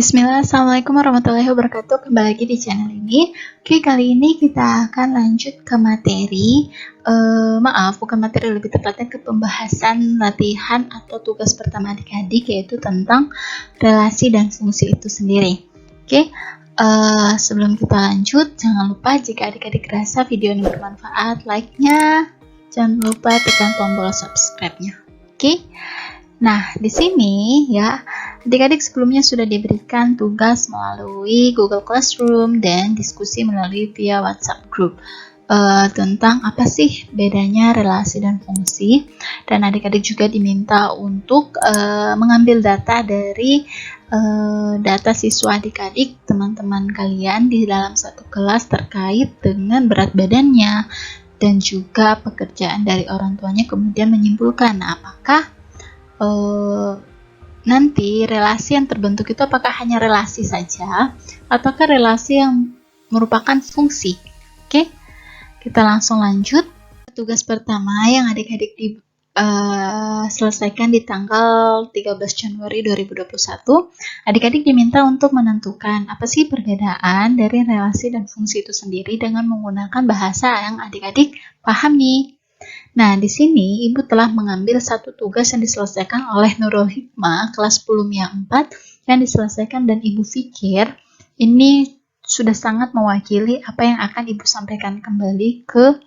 Bismillah, Assalamualaikum warahmatullahi wabarakatuh. Kembali lagi di channel ini. Oke, kali ini kita akan lanjut ke materi bukan materi, lebih tepatnya ke pembahasan latihan atau tugas pertama adik-adik, yaitu tentang relasi dan fungsi itu sendiri. Oke, sebelum kita lanjut, jangan lupa jika adik-adik rasa video ini bermanfaat, like-nya, jangan lupa tekan tombol subscribe-nya. Oke. Nah, di sini ya, adik-adik sebelumnya sudah diberikan tugas melalui Google Classroom dan diskusi melalui via WhatsApp group tentang apa sih bedanya relasi dan fungsi, dan adik-adik juga diminta untuk mengambil data dari data siswa adik-adik teman-teman kalian di dalam satu kelas terkait dengan berat badannya dan juga pekerjaan dari orang tuanya, kemudian menyimpulkan apakah nanti relasi yang terbentuk itu apakah hanya relasi saja ataukah relasi yang merupakan fungsi. Oke, kita langsung lanjut. Tugas pertama yang adik-adik selesaikan di tanggal 13 Januari 2021, adik-adik diminta untuk menentukan apa sih perbedaan dari relasi dan fungsi itu sendiri dengan menggunakan bahasa yang adik-adik pahami. Nah, di sini Ibu telah mengambil satu tugas yang diselesaikan oleh Nurul Hikmah kelas 10 MIA 4 yang diselesaikan, dan Ibu pikir ini sudah sangat mewakili apa yang akan Ibu sampaikan kembali ke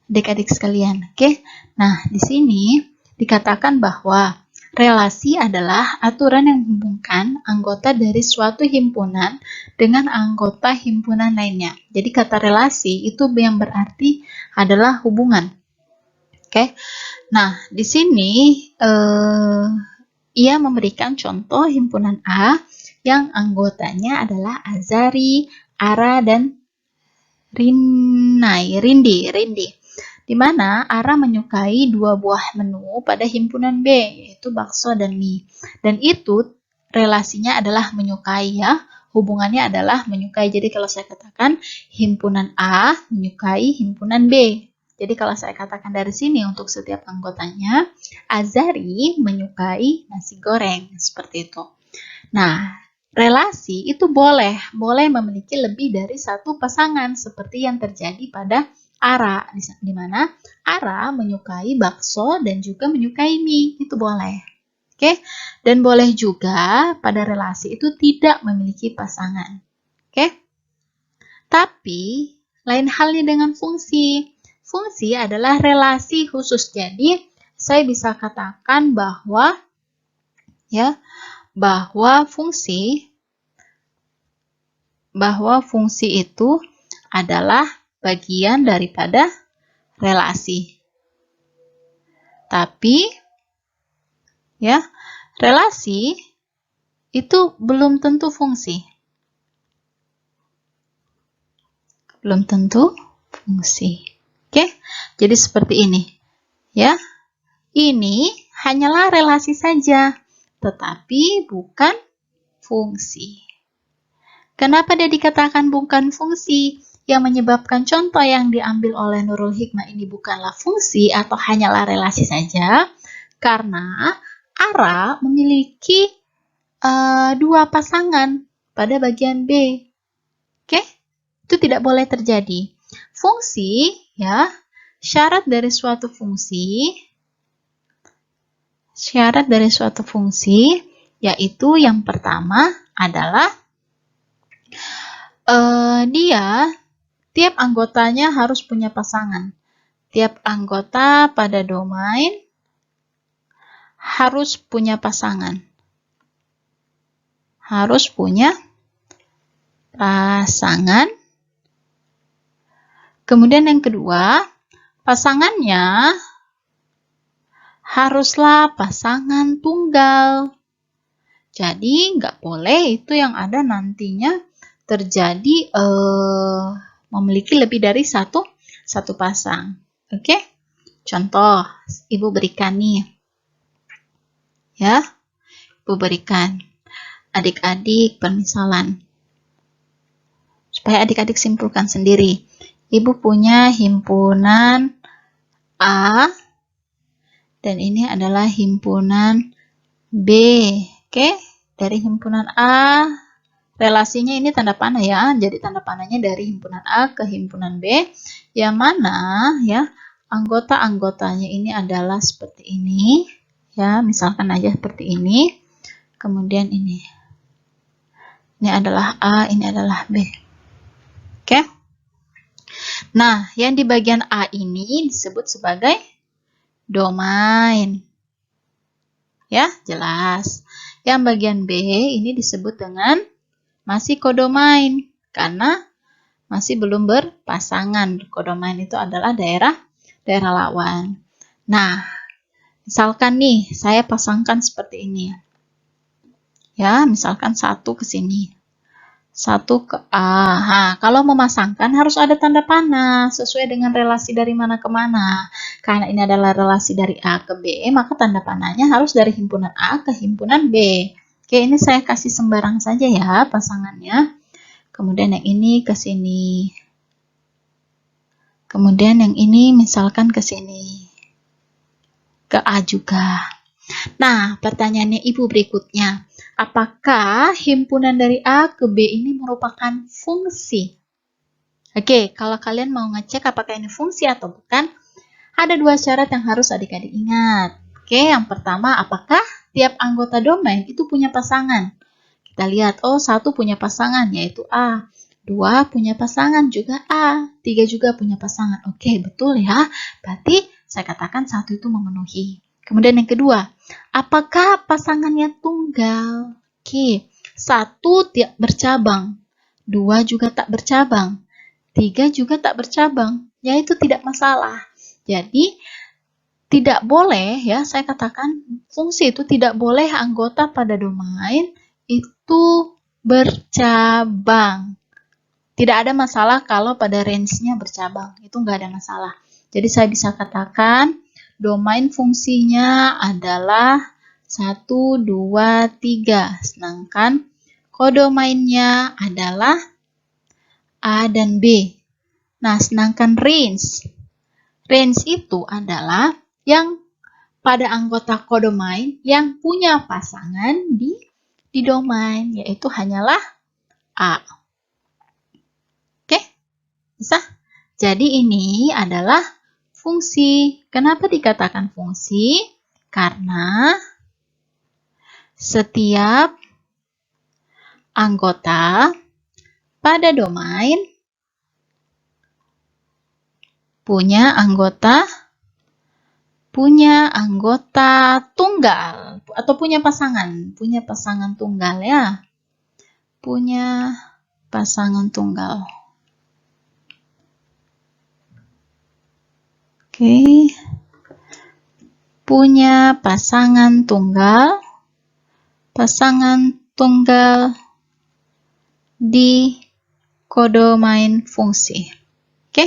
adik-adik sekalian. Oke. Nah, di sini dikatakan bahwa relasi adalah aturan yang menghubungkan anggota dari suatu himpunan dengan anggota himpunan lainnya. Jadi kata relasi itu yang berarti adalah hubungan. Oke, nah di sini ia memberikan contoh himpunan A yang anggotanya adalah Azari, Ara, dan Rindi, di mana Ara menyukai 2 buah menu pada himpunan B, yaitu bakso dan mie, dan itu relasinya adalah menyukai ya, hubungannya adalah menyukai. Jadi kalau saya katakan himpunan A menyukai himpunan B, jadi kalau saya katakan dari sini untuk setiap anggotanya, Azari menyukai nasi goreng, seperti itu. Nah, relasi itu boleh memiliki lebih dari satu pasangan, seperti yang terjadi pada Ara, di mana Ara menyukai bakso dan juga menyukai mie, itu boleh. Oke, dan boleh juga pada relasi itu tidak memiliki pasangan. Oke, tapi lain halnya dengan fungsi. Fungsi adalah relasi khusus. Jadi, saya bisa katakan bahwa fungsi itu adalah bagian daripada relasi. Tapi ya, relasi itu belum tentu fungsi. Belum tentu fungsi. Oke, jadi seperti ini. Ya, ini hanyalah relasi saja, tetapi bukan fungsi. Kenapa dia dikatakan bukan fungsi? Yang menyebabkan contoh yang diambil oleh Nurul Hikmah ini bukanlah fungsi atau hanyalah relasi saja, karena Ara memiliki 2 pasangan pada bagian B. Oke, itu tidak boleh terjadi. Fungsi, ya, syarat dari suatu fungsi yaitu yang pertama adalah tiap anggotanya harus punya pasangan. Tiap anggota pada domain harus punya pasangan. Harus punya pasangan. Kemudian yang kedua, pasangannya haruslah pasangan tunggal. Jadi nggak boleh itu yang ada nantinya terjadi memiliki lebih dari satu pasang. Oke? Contoh, Ibu berikan nih. Ya, Ibu berikan adik-adik permisalan. Supaya adik-adik simpulkan sendiri. Ibu punya himpunan A dan ini adalah himpunan B. Oke, dari himpunan A relasinya ini tanda panah ya. Jadi tanda panahnya dari himpunan A ke himpunan B, yang mana ya anggota-anggotanya ini adalah seperti ini. Ya, misalkan aja seperti ini. Kemudian ini. Ini adalah A, ini adalah B. Oke? Nah, yang di bagian A ini disebut sebagai domain. Ya, jelas. Yang bagian B ini disebut dengan masih kodomain karena masih belum berpasangan. Kodomain itu adalah daerah lawan. Nah, misalkan nih saya pasangkan seperti ini. Ya, misalkan satu ke sini. Satu ke A. Nah, kalau memasangkan harus ada tanda panah sesuai dengan relasi dari mana ke mana. Karena ini adalah relasi dari A ke B, maka tanda panahnya harus dari himpunan A ke himpunan B. Oke, ini saya kasih sembarang saja ya pasangannya. Kemudian yang ini ke sini. Kemudian yang ini misalkan ke sini. Ke A juga. Nah, pertanyaannya Ibu berikutnya. Apakah himpunan dari A ke B ini merupakan fungsi? Oke, kalau kalian mau ngecek apakah ini fungsi atau bukan, ada dua syarat yang harus adik-adik ingat. Oke, yang pertama, apakah tiap anggota domain itu punya pasangan? Kita lihat, oh satu punya pasangan yaitu A. Dua punya pasangan juga A. Tiga juga punya pasangan. Oke, betul ya. Berarti saya katakan satu itu memenuhi. Kemudian yang kedua, apakah pasangannya tunggal? Oke, satu tidak bercabang, dua juga tak bercabang, tiga juga tak bercabang, yaitu tidak masalah. Jadi, tidak boleh ya, saya katakan fungsi itu tidak boleh anggota pada domain itu bercabang. Tidak ada masalah kalau pada range-nya bercabang, itu nggak ada masalah. Jadi saya bisa katakan domain fungsinya adalah 1, 2, 3. Sedangkan kodomainnya adalah A dan B. Nah, sedangkan range itu adalah yang pada anggota kodomain yang punya pasangan di domain, yaitu hanyalah A. Oke, bisa? Jadi ini adalah fungsi. Kenapa dikatakan fungsi? Karena setiap anggota pada domain punya anggota tunggal atau punya pasangan tunggal ya. Punya pasangan tunggal. Oke. Punya pasangan tunggal di kodomain fungsi. Oke.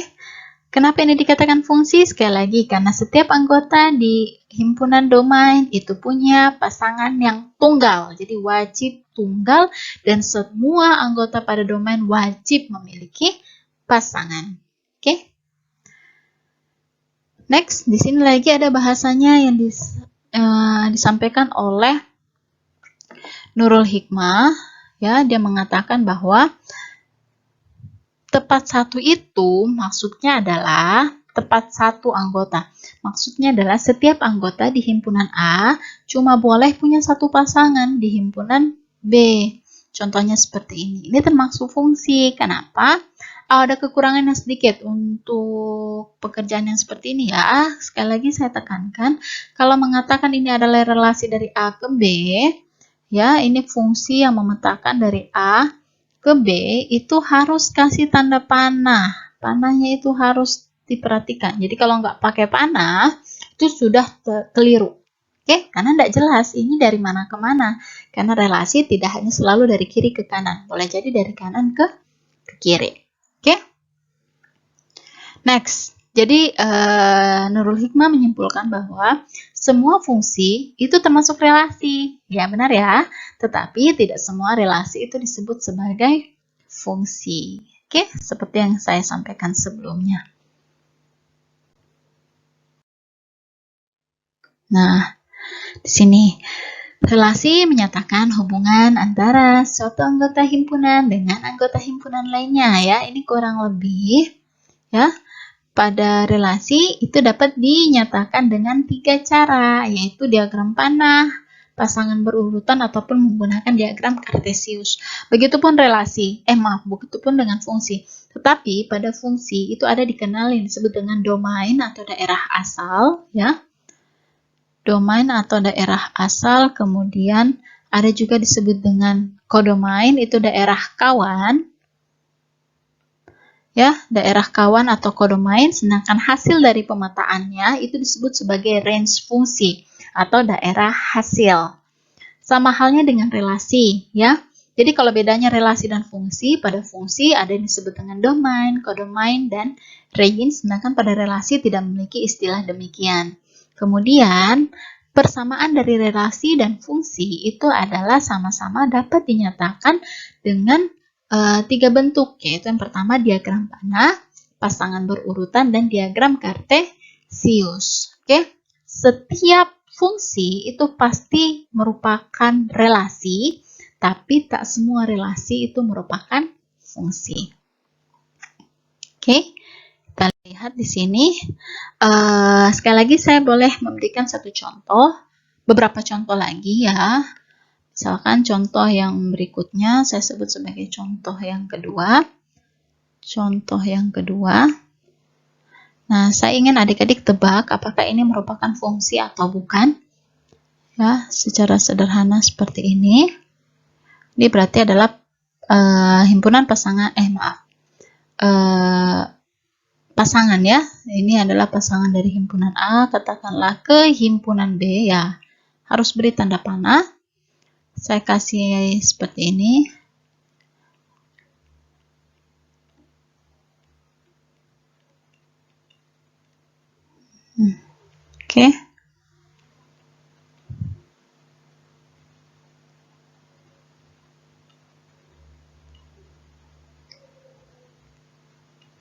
Kenapa ini dikatakan fungsi? Sekali lagi, karena setiap anggota di himpunan domain itu punya pasangan yang tunggal. Jadi wajib tunggal dan semua anggota pada domain wajib memiliki pasangan. Oke. Next, di sini lagi ada bahasanya yang disampaikan oleh Nurul Hikmah. Ya, dia mengatakan bahwa tepat satu itu maksudnya adalah tepat satu anggota. Maksudnya adalah setiap anggota di himpunan A cuma boleh punya satu pasangan di himpunan B. Contohnya seperti ini. Ini termasuk fungsi. Kenapa? Ada kekurangan yang sedikit untuk pekerjaan yang seperti ini ya. Sekali lagi saya tekankan, kalau mengatakan ini adalah relasi dari A ke B, ya ini fungsi yang memetakan dari A ke B itu harus kasih tanda panah. Panahnya itu harus diperhatikan. Jadi kalau nggak pakai panah, itu sudah keliru. Oke, karena tidak jelas ini dari mana ke mana. Karena relasi tidak hanya selalu dari kiri ke kanan. Boleh jadi dari kanan ke kiri. Oke. Next. Jadi Nurul Hikmah menyimpulkan bahwa semua fungsi itu termasuk relasi. Ya, benar ya. Tetapi tidak semua relasi itu disebut sebagai fungsi. Oke, seperti yang saya sampaikan sebelumnya. Nah, di sini Relasi menyatakan hubungan antara suatu anggota himpunan dengan anggota himpunan lainnya ya. Ini kurang lebih ya. Pada relasi itu dapat dinyatakan dengan 3 cara, yaitu diagram panah, pasangan berurutan, ataupun menggunakan diagram kartesius. Begitupun begitupun dengan fungsi. Tetapi pada fungsi itu ada dikenal yang disebut dengan domain atau daerah asal, ya. Domain atau daerah asal, kemudian ada juga disebut dengan kodomain, itu daerah kawan. Ya, daerah kawan atau kodomain, sedangkan hasil dari pemetaannya itu disebut sebagai range fungsi atau daerah hasil. Sama halnya dengan relasi, ya. Jadi kalau bedanya relasi dan fungsi, pada fungsi ada yang disebut dengan domain, kodomain, dan range, sedangkan pada relasi tidak memiliki istilah demikian. Kemudian, persamaan dari relasi dan fungsi itu adalah sama-sama dapat dinyatakan dengan 3 bentuk, yaitu yang pertama diagram panah, pasangan berurutan, dan diagram kartesius. Oke, setiap fungsi itu pasti merupakan relasi, tapi tak semua relasi itu merupakan fungsi. Oke, kita lihat di sini. Sekali lagi saya boleh memberikan satu contoh, beberapa contoh lagi ya. Misalkan contoh yang berikutnya saya sebut sebagai contoh yang kedua. Contoh yang kedua. Nah, saya ingin adik-adik tebak apakah ini merupakan fungsi atau bukan. Ya, secara sederhana seperti ini. Ini berarti adalah himpunan pasangan, pasangan ya. Ini adalah pasangan dari himpunan A, katakanlah ke himpunan B ya. Harus beri tanda panah. Saya kasih seperti ini. Oke.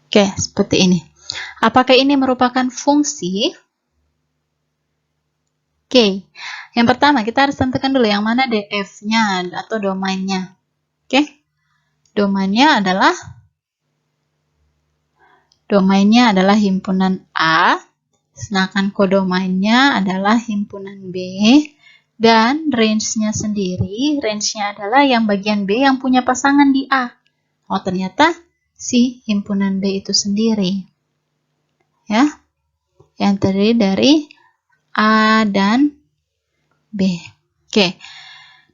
Oke, seperti ini. Apakah ini merupakan fungsi? Oke. Yang pertama, kita harus tentukan dulu yang mana DF-nya atau domainnya. Oke. Domainnya adalah himpunan A, sedangkan kodomainnya adalah himpunan B, dan range-nya sendiri, range-nya adalah yang bagian B yang punya pasangan di A. Oh, ternyata si himpunan B itu sendiri. Ya. Yang terdiri dari A dan B. Oke.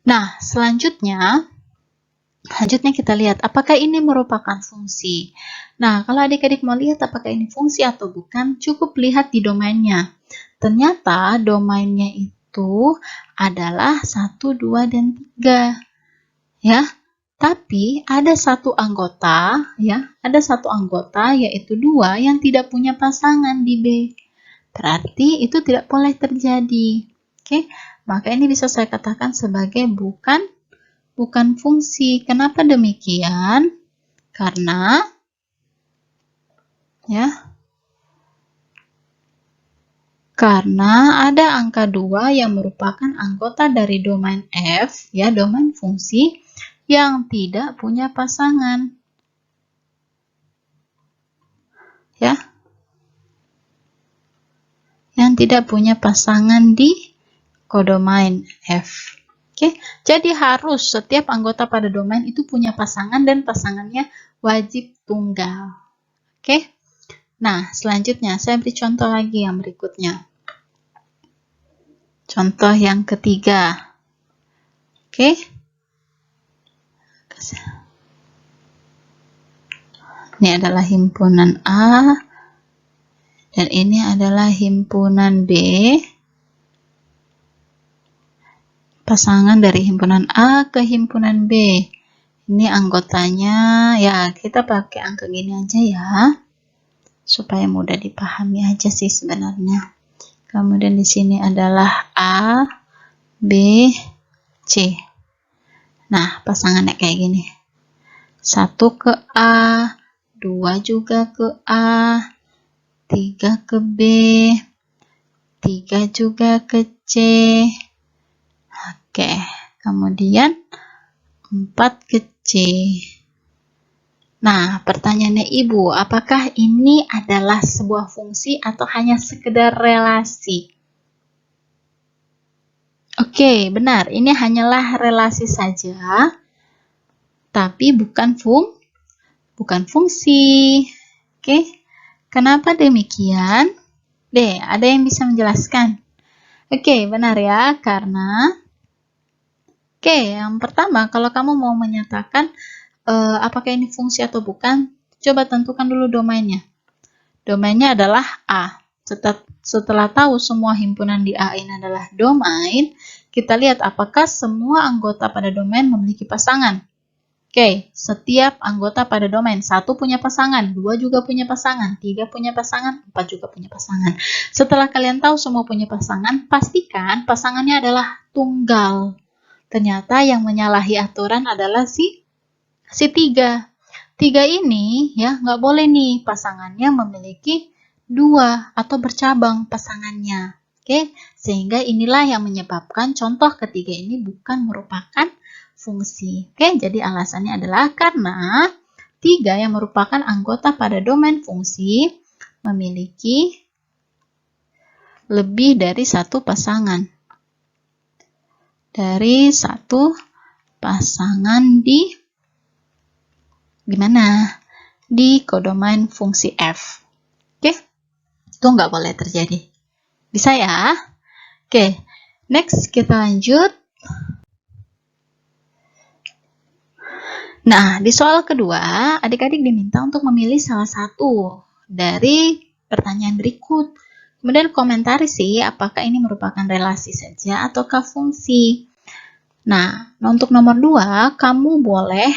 Nah, selanjutnya kita lihat apakah ini merupakan fungsi. Nah, kalau adik-adik mau lihat apakah ini fungsi atau bukan, cukup lihat di domainnya. Ternyata domainnya itu adalah 1, 2, dan 3. Ya. Tapi ada satu anggota, yaitu 2 yang tidak punya pasangan di B. Berarti itu tidak boleh terjadi. Oke, maka ini bisa saya katakan sebagai bukan fungsi. Kenapa demikian? Karena ada angka 2 yang merupakan anggota dari domain F, ya, domain fungsi yang tidak punya pasangan. Ya. Yang tidak punya pasangan di kodomain F. Oke, jadi harus setiap anggota pada domain itu punya pasangan dan pasangannya wajib tunggal. Oke. Nah, selanjutnya saya beri contoh lagi yang berikutnya. Contoh yang ketiga. Oke. Ini adalah himpunan A dan ini adalah himpunan B. Pasangan dari himpunan A ke himpunan B. Ini anggotanya, ya kita pakai angka gini aja ya, supaya mudah dipahami aja sih sebenarnya. Kemudian di sini adalah A, B, C. Nah, pasangannya kayak gini. 1 ke A, 2 juga ke A, 3 ke B, 3 juga ke C, Oke, kemudian 4 ke C. Nah, pertanyaannya Ibu, apakah ini adalah sebuah fungsi atau hanya sekedar relasi? Oke, benar. Ini hanyalah relasi saja, tapi bukan fungsi. Oke, kenapa demikian? D, ada yang bisa menjelaskan? Oke, benar ya, karena yang pertama, kalau kamu mau menyatakan apakah ini fungsi atau bukan, coba tentukan dulu domainnya. Domainnya adalah A. Setelah tahu semua himpunan di A ini adalah domain, kita lihat apakah semua anggota pada domain memiliki pasangan. Oke, setiap anggota pada domain, 1 punya pasangan, 2 juga punya pasangan, 3 punya pasangan, 4 juga punya pasangan. Setelah kalian tahu semua punya pasangan, pastikan pasangannya adalah tunggal. Ternyata yang menyalahi aturan adalah si 3. 3 ini ya nggak boleh nih pasangannya memiliki 2 atau bercabang pasangannya. Oke, sehingga inilah yang menyebabkan contoh ketiga ini bukan merupakan fungsi. Oke, jadi alasannya adalah karena 3 yang merupakan anggota pada domain fungsi memiliki lebih dari satu pasangan. Dari satu pasangan di mana? Di kodomain fungsi F. Oke, itu nggak boleh terjadi. Bisa ya? Oke, next kita lanjut. Nah, di soal kedua, adik-adik diminta untuk memilih salah satu dari pertanyaan berikut. Kemudian komentari sih apakah ini merupakan relasi saja ataukah fungsi. Nah, untuk nomor 2, kamu boleh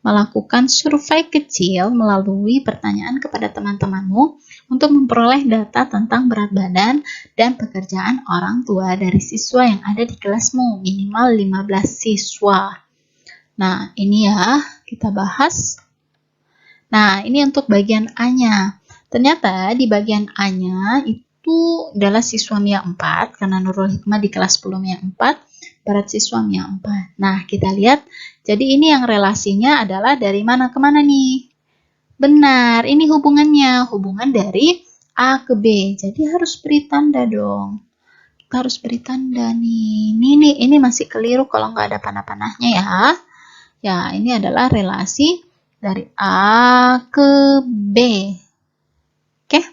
melakukan survei kecil melalui pertanyaan kepada teman-temanmu untuk memperoleh data tentang berat badan dan pekerjaan orang tua dari siswa yang ada di kelasmu, minimal 15 siswa. Nah, ini ya, kita bahas. Nah, ini untuk bagian A-nya. Ternyata di bagian A-nya itu adalah siswa MIA 4, karena Nurul Hikmah di kelas 10 MIA 4, berat siswa MIA 4. Nah, kita lihat, jadi ini yang relasinya adalah dari mana ke mana nih? Benar, ini hubungannya, hubungan dari A ke B. Jadi harus beri tanda dong. Kita harus beri tanda nih. Ini masih keliru kalau nggak ada panah-panahnya ya. Ya, ini adalah relasi dari A ke B. Oke,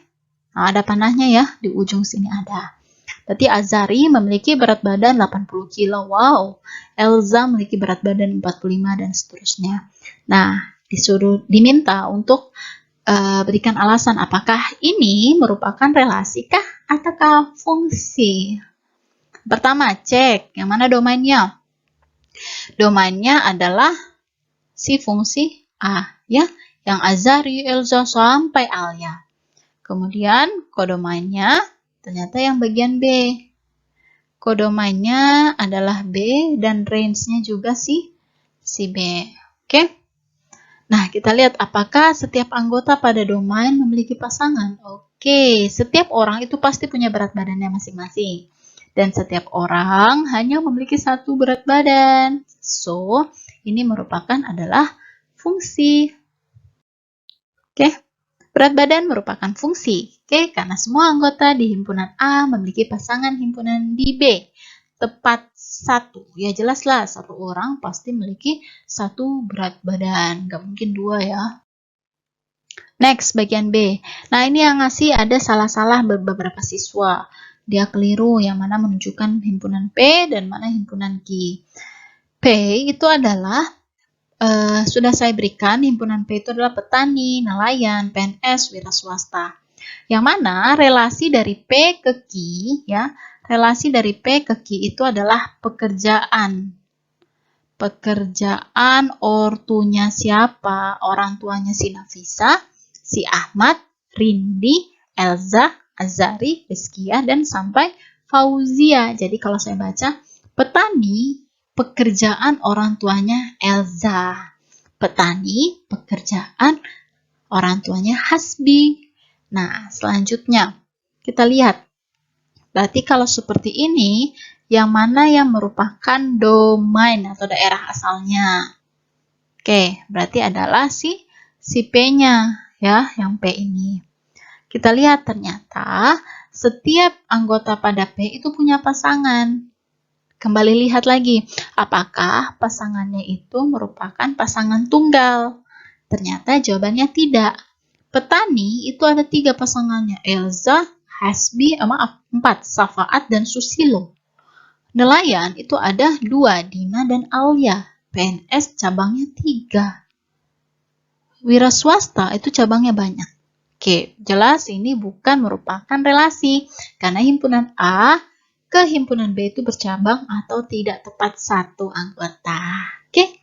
nah, ada panahnya ya, di ujung sini ada. Berarti Azari memiliki berat badan 80 kilo. Wow, Elza memiliki berat badan 45 dan seterusnya. Nah, diminta untuk berikan alasan apakah ini merupakan relasi kah ataukah fungsi. Pertama, cek yang mana domainnya. Domainnya adalah si fungsi A, ya, yang Azari, Elza, sampai Alia. Kemudian kodomainnya ternyata yang bagian B. Kodomainnya adalah B dan range-nya juga si B. Oke? Nah, kita lihat apakah setiap anggota pada domain memiliki pasangan. Oke, setiap orang itu pasti punya berat badannya masing-masing. Dan setiap orang hanya memiliki satu berat badan. So, ini merupakan adalah fungsi. Oke, berat badan merupakan fungsi. Oke, karena semua anggota di himpunan A memiliki pasangan himpunan di B. Tepat satu. Ya jelaslah, satu orang pasti memiliki satu berat badan. Gak mungkin 2 ya. Next, bagian B. Nah, ini yang ngasih ada salah-salah beberapa siswa. Dia keliru yang mana menunjukkan himpunan P dan mana himpunan Q. P itu adalah sudah saya berikan, himpunan P itu adalah petani, nelayan, PNS, wira swasta. Yang mana relasi dari P ke Q, ya, relasi dari P ke Q itu adalah pekerjaan. Pekerjaan ortunya siapa? Orang tuanya si Nafisa, si Ahmad, Rindi, Elza, Azari, Rizkia, dan sampai Fauzia. Jadi kalau saya baca, petani, pekerjaan orang tuanya Elza. Petani, pekerjaan orang tuanya Hasbi. Nah, selanjutnya kita lihat. Berarti kalau seperti ini, yang mana yang merupakan domain atau daerah asalnya? Oke, berarti adalah si P-nya, ya, yang P ini. Kita lihat ternyata setiap anggota pada P itu punya pasangan. Kembali lihat lagi, apakah pasangannya itu merupakan pasangan tunggal? Ternyata jawabannya tidak. Petani itu ada 3 pasangannya, Elza, Hasbi, 4, Safaat dan Susilo. Nelayan itu ada 2, Dina dan Alia. PNS cabangnya 3. Wira swasta itu cabangnya banyak. Oke, jelas ini bukan merupakan relasi, karena himpunan A ke himpunan B itu bercabang atau tidak tepat satu anggota. Oke,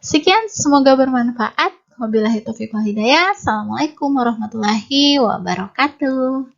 sekian, semoga bermanfaat. Wabillahi taufiq wal hidayah. Assalamualaikum warahmatullahi wabarakatuh.